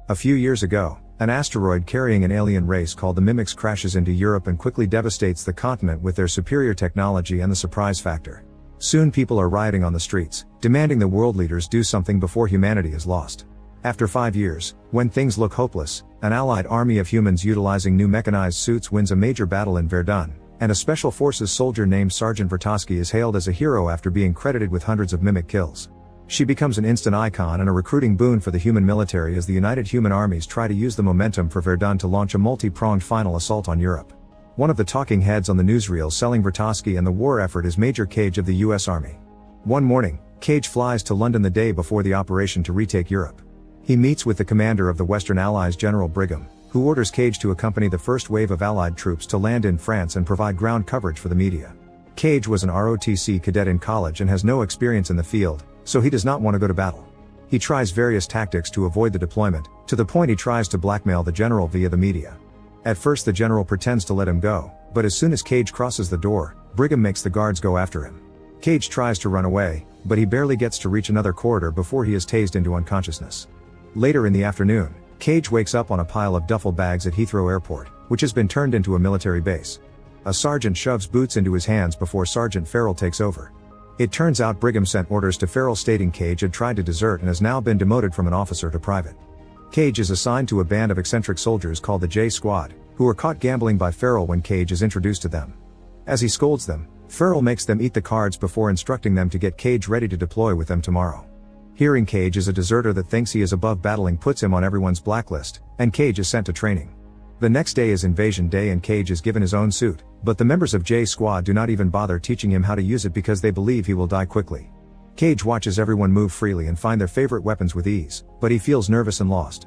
A few years ago, an asteroid carrying an alien race called the Mimics crashes into Europe and quickly devastates the continent with their superior technology and the surprise factor. Soon people are rioting on the streets, demanding the world leaders do something before humanity is lost. After 5 years, when things look hopeless, an allied army of humans utilizing new mechanized suits wins a major battle in Verdun, and a special forces soldier named Sergeant Vertowski is hailed as a hero after being credited with hundreds of mimic kills. She becomes an instant icon and a recruiting boon for the human military as the united human armies try to use the momentum for Verdun to launch a multi-pronged final assault on Europe. One of the talking heads on the newsreel selling Vertowski and the war effort is Major Cage of the US Army. One morning, Cage flies to London the day before the operation to retake Europe. He meets with the commander of the Western Allies, General Brigham, who orders Cage to accompany the first wave of Allied troops to land in France and provide ground coverage for the media. Cage was an ROTC cadet in college and has no experience in the field, so he does not want to go to battle. He tries various tactics to avoid the deployment, to the point he tries to blackmail the general via the media. At first the general pretends to let him go, but as soon as Cage crosses the door, Brigham makes the guards go after him. Cage tries to run away, but he barely gets to reach another corridor before he is tased into unconsciousness. Later in the afternoon, Cage wakes up on a pile of duffel bags at Heathrow Airport, which has been turned into a military base. A sergeant shoves boots into his hands before Sergeant Farrell takes over. It turns out Brigham sent orders to Farrell stating Cage had tried to desert and has now been demoted from an officer to private. Cage is assigned to a band of eccentric soldiers called the J Squad, who are caught gambling by Farrell when Cage is introduced to them. As he scolds them, Farrell makes them eat the cards before instructing them to get Cage ready to deploy with them tomorrow. Hearing Cage is a deserter that thinks he is above battling puts him on everyone's blacklist, and Cage is sent to training. The next day is Invasion Day and Cage is given his own suit, but the members of J Squad do not even bother teaching him how to use it because they believe he will die quickly. Cage watches everyone move freely and find their favorite weapons with ease, but he feels nervous and lost.